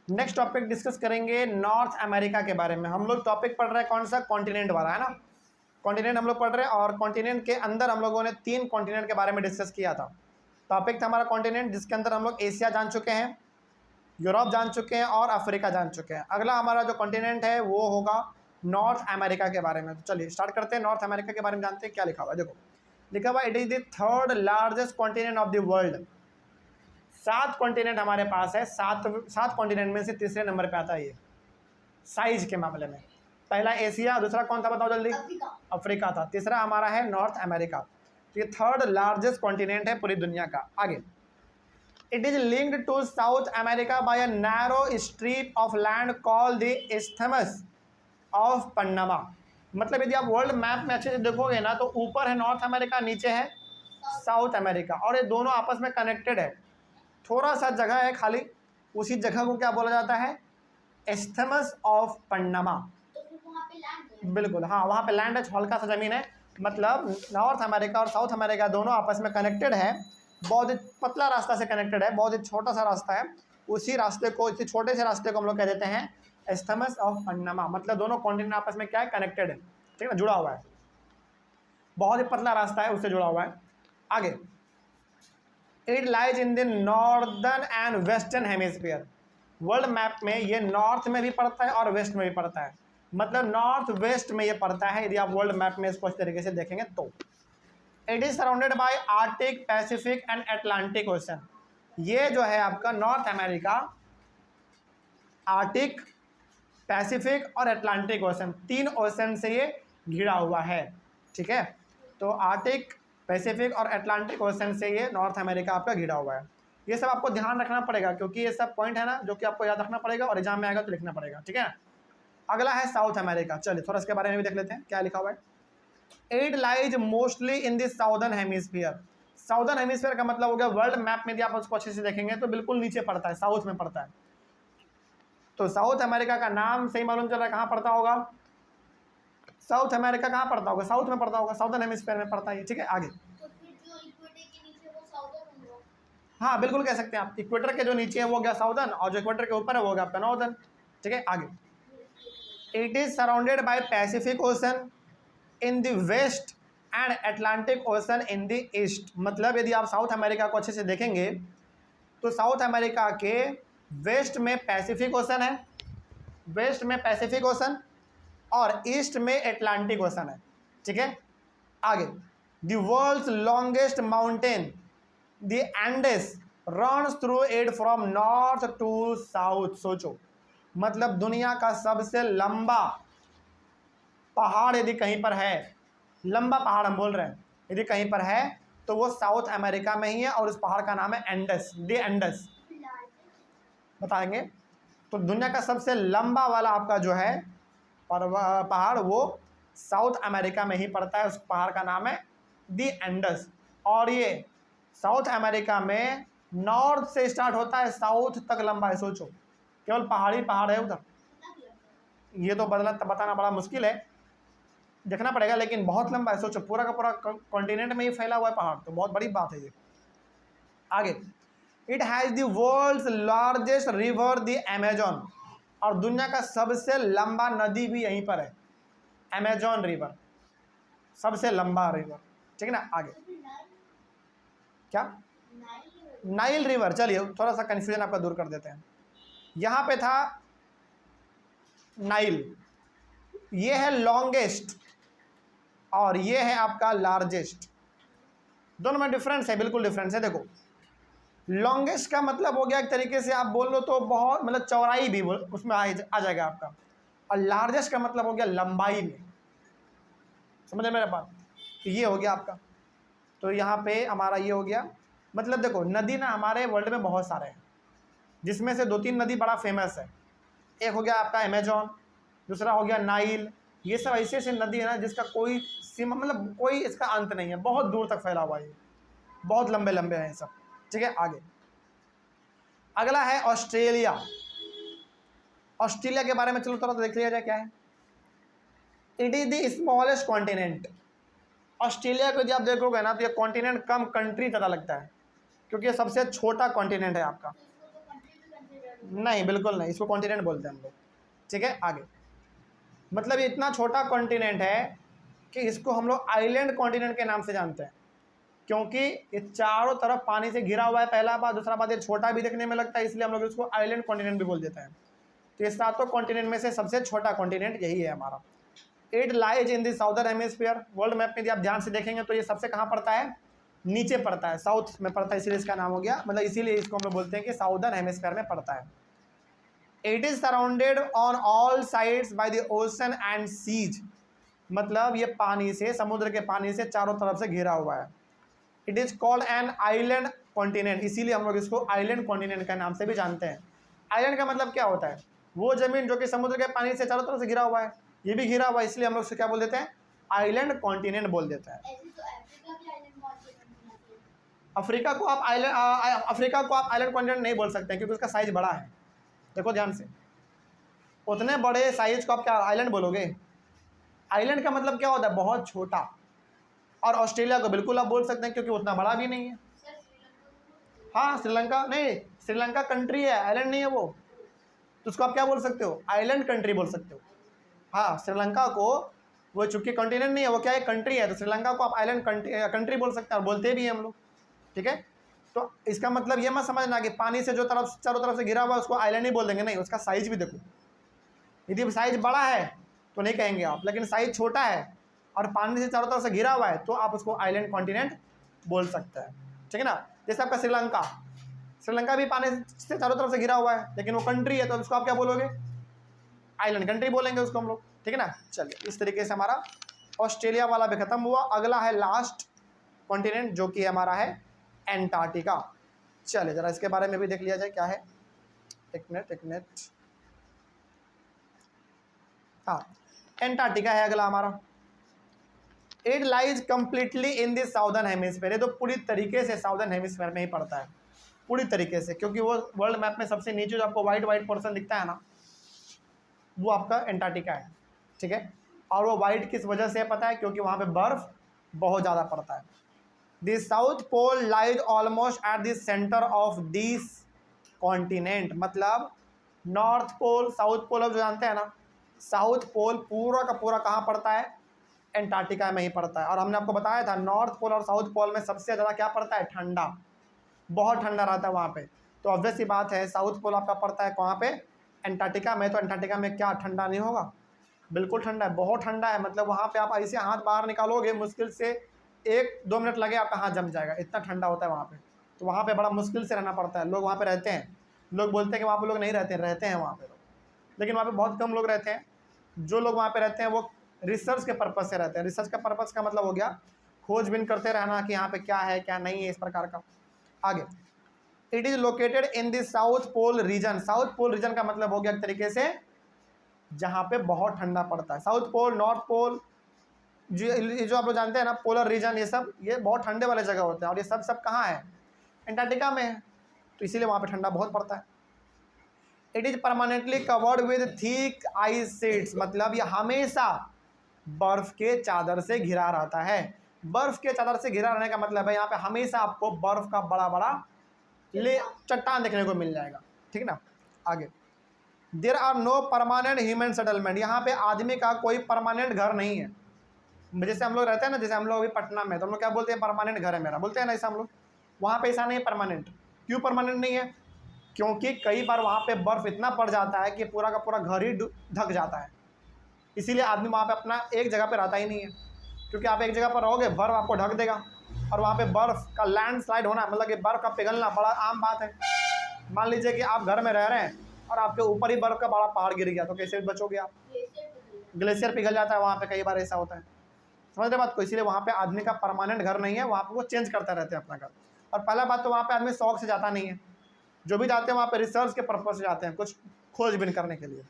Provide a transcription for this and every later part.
Next topic discuss करेंगे north America के बारे में। हम लोग टॉपिक पढ़ रहे हैं कौन सा, कॉन्टिनेंट वाला है ना, कॉन्टिनेंट हम लोग पढ़ रहे हैं। और कॉन्टिनेंट के अंदर हम लोगों ने 3 कॉन्टिनेंट के बारे में डिस्कस किया था। टॉपिक था हमारा कॉन्टिनेंट, जिसके अंदर हम लोग एशिया जान चुके हैं, यूरोप जान चुके हैं और अफ्रीका जान चुके हैं। अगला हमारा जो कॉन्टिनेंट है वो होगा नॉर्थ अमेरिका के बारे में। तो चलिए स्टार्ट करते हैं। नॉर्थ अमेरिका के बारे में जानते हैं क्या लिखा हुआ है। देखो लिखा हुआ it is the third largest continent of the world. 7 continent हमारे पास है, सात कॉन्टिनेंट में से तीसरे नंबर पे आता है ये साइज के मामले में। पहला एशिया, दूसरा कौन था बताओ जल्दी? अफ्रीका था। तीसरा हमारा है नॉर्थ अमेरिका। तो ये थर्ड लार्जेस्ट कॉन्टिनेंट है पूरी दुनिया का। आगे, it is linked to South America by a narrow strip of land called the isthmus of Panama. मतलब यदि आप वर्ल्ड मैप में अच्छे से देखोगे ना तो ऊपर है नॉर्थ अमेरिका, नीचे है साउथ अमेरिका, और ये दोनों आपस में कनेक्टेड है। थोड़ा सा जगह है खाली, उसी जगह को क्या बोला जाता है? Isthmus of Panama. तो फिर वहाँ पे लैंड है? बिल्कुल हाँ, वहाँ पे लैंड है, हल्का सा ज़मीन है। मतलब नॉर्थ अमेरिका और साउथ अमेरिका दोनों आपस में कनेक्टेड है। बहुत ही पतला रास्ता से कनेक्टेड है, बहुत ही छोटा सा रास्ता है। उसी रास्ते को, इसी छोटे से रास्ते को हम लोग कह देते हैं इस्थमस ऑफ पन्नामा। मतलब दोनों कॉन्टिनेंट आपस में क्या है? कनेक्टेड है, ठीक है ना, जुड़ा हुआ है। बहुत ही पतला रास्ता है, उससे जुड़ा हुआ है। आगे, it lies in the northern and western hemisphere. World map में ये नॉर्थ में भी पड़ता है और वेस्ट में भी पड़ता है। मतलब नॉर्थ वेस्ट में ये पड़ता है यदि आप वर्ल्ड मैप में इसको इस तरीके से देखेंगे तो। It is surrounded bye Arctic, Pacific and Atlantic ocean. ये जो है आपका नॉर्थ अमेरिका आर्टिक, पैसिफिक और अटलांटिक ओशन, 3 ओशन से ये घिरा हुआ है, ठीक है। तो आर्टिक, पैसिफिक और अटलांटिक ओशन से ये नॉर्थ अमेरिका आपका घिरा हुआ है। ये सब आपको ध्यान रखना पड़ेगा क्योंकि ये सब पॉइंट है ना जो कि आपको याद रखना पड़ेगा और एग्जाम में आएगा तो लिखना पड़ेगा, ठीक है। अगला है साउथ अमेरिका। चलिए थोड़ा इसके बारे में भी देख लेते हैं क्या लिखा हुआ है। It lies mostly in the southern hemisphere. Southern hemisphere का मतलब हो गया वर्ल्ड मैप में यदि आप उसको अच्छे से देखेंगे तो बिल्कुल नीचे पड़ता है, साउथ में पड़ता है। तो साउथ अमेरिका का नाम सही मालूम चल रहा है कहाँ पड़ता होगा? साउथ अमेरिका कहाँ पड़ता होगा? साउथ में पड़ता होगा, साउदर्न हेमिस्फीयर में पड़ता है, ठीक है। आगे, तो फिर जो इक्वेटर के नीचे वो साउदर्न होगा? हाँ बिल्कुल कह सकते हैं आप। इक्वेटर के जो नीचे है वो गया साउदर्न और जो इक्वेटर के ऊपर है वो गया आपका नॉर्दर्न, ठीक है। आगे, it is surrounded by Pacific Ocean in the west and Atlantic Ocean in the east. मतलब यदि आप साउथ अमेरिका को अच्छे से देखेंगे तो साउथ अमेरिका के वेस्ट में पैसिफिक ओशन है, वेस्ट में पैसिफिक ओशन और ईस्ट में अटलांटिक ओशन है, ठीक है। आगे, the world's longest mountain the Andes runs through it from north to south. सोचो, मतलब दुनिया का सबसे लंबा पहाड़ यदि कहीं पर है, लंबा पहाड़ हम बोल रहे हैं, यदि कहीं पर है तो वो साउथ अमेरिका में ही है और उस पहाड़ का नाम है एंडस, द एंडस बताएंगे। तो दुनिया का सबसे लंबा वाला आपका जो है पहाड़ वो साउथ अमेरिका में ही पड़ता है, उस पहाड़ का नाम है द एंडस। और ये साउथ अमेरिका में नॉर्थ से स्टार्ट होता है, साउथ तक लंबा है। सोचो, केवल पहाड़ी पहाड़ है उधर। ये तो बताना बड़ा मुश्किल है, देखना पड़ेगा, लेकिन बहुत लंबा है। सोचो, पूरा का पूरा कॉन्टिनेंट में ही फैला हुआ है पहाड़, तो बहुत बड़ी बात है ये। आगे, it has the world's largest river the Amazon. और दुनिया का सबसे लंबा नदी भी यहीं पर है, अमेजॉन रिवर, सबसे लंबा रिवर, ठीक है ना। आगे, क्या? Nile river. चलिए थोड़ा सा कन्फ्यूजन आपका दूर कर देते हैं। यहाँ पे था नाइल, ये है लॉन्गेस्ट और ये है आपका लार्जेस्ट। दोनों में डिफरेंस है, बिल्कुल डिफरेंस है। देखो, लॉन्गेस्ट का मतलब हो गया एक तरीके से आप बोल लो तो बहुत, मतलब चौड़ाई भी उसमें आ जाएगा आपका, और लार्जेस्ट का मतलब हो गया लंबाई में। समझे मेरे बात? तो ये हो गया आपका। तो यहाँ पे हमारा ये हो गया। मतलब देखो, नदी ना हमारे वर्ल्ड में बहुत सारे हैं, जिसमें से 2-3 नदी बड़ा फेमस है। एक हो गया आपका अमेजॉन, दूसरा हो गया नाइल। ये सब ऐसे ऐसे नदी है ना जिसका कोई सीमा, मतलब कोई इसका अंत नहीं है, बहुत दूर तक फैला हुआ है, बहुत लंबे लंबे हैं सब, ठीक है। आगे, अगला है ऑस्ट्रेलिया। ऑस्ट्रेलिया के बारे में चलो थोड़ा सा देख लिया जाए क्या है। It is the smallest continent. Australia को जब आप देखोगे ना तो ये कॉन्टिनेंट कम कंट्री ज़्यादा लगता है, क्योंकि ये सबसे छोटा कॉन्टिनेंट है आपका। नहीं, बिल्कुल नहीं, इसको कॉन्टिनेंट बोलते हैं हम लोग। ठीक है, आगे। मतलब ये इतना छोटा कॉन्टिनेंट है कि इसको हम लोग आइलैंड कॉन्टिनेंट के नाम से जानते हैं, क्योंकि ये चारों तरफ पानी से घिरा हुआ है, पहला बात। दूसरा बात, ये छोटा भी देखने में लगता है, इसलिए हम लोग इसको आइलैंड कॉन्टिनेंट भी बोल देते हैं। तो ये सातों कॉन्टिनेंट में से सबसे छोटा कॉन्टिनेंट यही है हमारा। It lies in the southern hemisphere. World map में यदि आप ध्यान से देखेंगे तो ये सबसे कहाँ पड़ता है, नीचे पड़ता है, साउथ में पड़ता है, इसीलिए इसका नाम हो गया, मतलब इसीलिए इसको हम लोग बोलते हैं कि साउदर्न हेमिस्फीयर में पड़ता है। It is surrounded on all sides by the ocean and seas. मतलब ये पानी से, समुद्र के पानी से चारों तरफ से घिरा हुआ है। It is called an island continent, इसीलिए हम लोग इसको आइलैंड कॉन्टिनेंट के नाम से भी जानते हैं। आइलैंड का मतलब क्या होता है, वो जमीन जो कि समुद्र के पानी से चारों तरफ से घिरा हुआ है, ये भी घिरा हुआ है, इसलिए हम लोग उसको क्या बोल देते हैं, आइलैंड कॉन्टिनेंट बोल देते हैं। ऐसे तो अफ्रीका भी आइलैंड कॉन्टिनेंट बनाते हैं। अफ्रीका को आप आइलैंड कॉन्टिनेंट नहीं बोल सकते हैं, क्योंकि उसका साइज बड़ा है। देखो ध्यान से, उतने बड़े साइज को आप क्या आइलैंड बोलोगे? आइलैंड का मतलब क्या होता है, बहुत छोटा। और ऑस्ट्रेलिया को बिल्कुल आप बोल सकते हैं, क्योंकि उतना बड़ा भी नहीं है। सर श्रीलंका को हाँ, श्रीलंका नहीं, श्रीलंका कंट्री है, आइलैंड नहीं है वो। तो उसको आप क्या बोल सकते हो, आइलैंड कंट्री बोल सकते हो। हाँ, श्रीलंका को, वो चूंकि कॉन्टिनेंट नहीं है, वो क्या है, कंट्री है, तो श्रीलंका को आप आइलैंड कंट्री बोल सकते हैं, और बोलते भी हैं हम लोग। ठीक है, तो इसका मतलब ये मत समझना कि पानी से जो तरफ चारों तरफ से घिरा हुआ है उसको आइलैंड ही बोल देंगे, नहीं, उसका साइज भी देखो। यदि साइज बड़ा है तो नहीं कहेंगे आप, लेकिन साइज छोटा है और पानी से चारों तरफ से घिरा हुआ है तो आप उसको आइलैंड कॉन्टिनेंट बोल सकते हैं। ठीक है ना, जैसे आपका श्रीलंका, श्रीलंका भी पानी से चारों तरफ से घिरा हुआ है, लेकिन वो कंट्री है, तो उसको आप क्या बोलोगे, आइलैंड कंट्री बोलेंगे उसको हम लोग। ठीक है ना, चलिए, इस तरीके से हमारा ऑस्ट्रेलिया वाला भी खत्म हुआ। अगला है लास्ट कॉन्टिनेंट, जो कि हमारा है एंटार्क्टिका। चलिए जरा इसके बारे में भी देख लिया जाए, क्या है। एक मिनट, हाँ, एंटार्क्टिका है अगला हमारा। It lies completely in the southern hemisphere. ये तो पूरी तरीके से साउदर्न हेमिस्फीयर में ही पड़ता है, पूरी तरीके से, क्योंकि वो वर्ल्ड मैप में सबसे नीचे जो आपको वाइट पोर्शन दिखता है ना, वो आपका एंटार्क्टिका है। ठीक है, और वो वाइट किस वजह से पता है, क्योंकि वहाँ पे बर्फ बहुत ज़्यादा पड़ता है। The South Pole lies almost at the centre of this continent. मतलब नॉर्थ पोल, साउथ पोल, अब जो जानते हैं ना, साउथ पोल पूरा का पूरा कहाँ पड़ता है, एंटार्क्टिका में ही पड़ता है। और हमने आपको बताया था नॉर्थ पोल और साउथ पोल में सबसे ज़्यादा क्या पड़ता है, ठंडा, बहुत ठंडा रहता है वहाँ पे। तो ऑब्वियस सी बात है, साउथ पोल आपका पड़ता है कहाँ पे, एंटार्क्टिका में। तो एंटार्क्टिका में क्या ठंडा नहीं होगा, बिल्कुल ठंडा है, बहुत ठंडा है। मतलब वहाँ पे आप ऐसे हाथ बाहर निकालोगे, मुश्किल से 1-2 मिनट लगे आपका हाथ जम जाएगा, इतना ठंडा होता है वहाँ पे। तो वहाँ पे बड़ा मुश्किल से रहना पड़ता है। लोग वहाँ पे रहते हैं, लोग बोलते हैं कि वहाँ पे लोग नहीं रहते हैं वहाँ पे लोग, लेकिन वहाँ पे बहुत कम लोग रहते हैं। जो लोग वहाँ पे रहते हैं वो रिसर्च के पर्पज़ से रहते हैं। रिसर्च का पर्पज़ का मतलब हो गया खोजबीन करते रहना कि यहाँ पे क्या है क्या नहीं है, इस प्रकार का। आगे, it is located in the South Pole region. South Pole region का मतलब हो गया एक तरीके से जहाँ पे बहुत ठंडा पड़ता है। साउथ पोल, नॉर्थ पोल, जो आप लोग जानते हैं ना, पोलर रीजन, ये बहुत ठंडे वाले जगह होते हैं, और ये सब कहाँ है, एंटार्क्टिका में है। तो इसीलिए वहाँ पे ठंडा बहुत पड़ता है। It is permanently covered with thick ice sheets. मतलब ये हमेशा बर्फ के चादर से घिरा रहता है। बर्फ के चादर से घिरा रहने का मतलब है यहाँ पे हमेशा आपको बर्फ का बड़ा बड़ा चट्टान देखने को मिल जाएगा। ठीक है ना, आगे, there are no permanent human settlement. यहाँ पे आदमी का कोई परमानेंट घर नहीं है। जैसे हम लोग रहते हैं ना, जैसे हम लोग अभी पटना में, तो हम लोग क्या बोलते हैं, परमानेंट घर है मेरा, बोलते हैं ना ऐसा हम लोग। वहाँ पे ऐसा नहीं है परमानेंट। क्यों परमानेंट नहीं है, क्योंकि कई बार वहाँ पे बर्फ़ इतना पड़ जाता है कि पूरा का पूरा घर ही ढक जाता है। इसीलिए आदमी वहाँ पे अपना एक जगह पे रहता ही नहीं है, क्योंकि आप एक जगह पर रहोगे, बर्फ़ आपको ढक देगा। और वहाँ पे बर्फ़ का लैंडस्लाइड होना, मतलब कि बर्फ़ का पिघलना बड़ा आम बात है। मान लीजिए कि आप घर में रह रहे हैं और आपके ऊपर ही बर्फ़ का बड़ा पहाड़ गिर गया, तो कैसे बचोगे आप, ग्लेशियर पिघल जाता है वहाँ पे, कई बार ऐसा होता है। समझ रहे बात को। इसीलिए वहाँ पे आदमी का परमानेंट घर नहीं है, वहाँ पे वो चेंज करते रहते हैं अपना घर। और पहला बात तो वहाँ पे आदमी शौक से जाता नहीं है, जो भी जाते हैं वहाँ पे रिसर्च के पर्पज से जाते हैं, कुछ खोजबीन करने के लिए।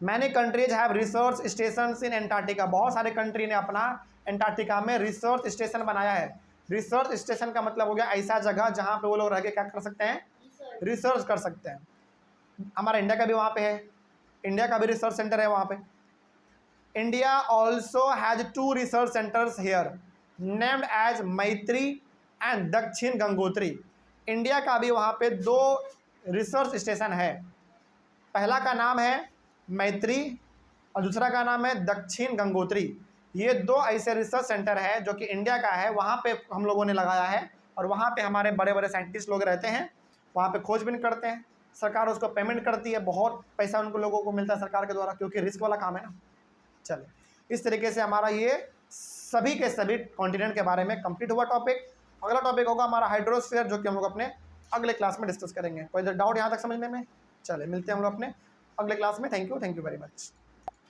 Many countries have research station in Antarctica. बहुत सारे कंट्री ने अपना एंटार्क्टिका में रिसर्च स्टेशन बनाया है। रिसर्च स्टेशन का मतलब हो गया ऐसा जगह जहाँ पे वो लोग रह के क्या कर सकते हैं, रिसर्च कर सकते हैं। हमारा इंडिया का भी वहाँ पे है, इंडिया का भी रिसर्च सेंटर है वहाँ पे। India also has 2 research centres here named as Maitri and Dakshin Gangotri. India का भी वहाँ पे 2 रिसर्च स्टेशन है। पहला का नाम है मैत्री और दूसरा का नाम है दक्षिण गंगोत्री। ये दो ऐसे रिसर्च सेंटर है जो कि इंडिया का है, वहाँ पे हम लोगों ने लगाया है और वहाँ पे हमारे बड़े बड़े साइंटिस्ट लोग रहते हैं, वहाँ पे खोजबीन करते हैं, सरकार उसको पेमेंट करती है, बहुत पैसा उनको लोगों को मिलता है सरकार के द्वारा, क्योंकि रिस्क वाला काम है ना। चलिए, इस तरीके से हमारा ये सभी के सभी कॉन्टिनेंट के बारे में कंप्लीट हुआ टॉपिक। अगला टॉपिक होगा हमारा हाइड्रोस्फीयर, जो कि हम लोग अपने अगले क्लास में डिस्कस करेंगे। कोई डाउट यहाँ तक समझने में? चलिए, मिलते हैं हम लोग अपने अगले क्लास में। Thank you very much.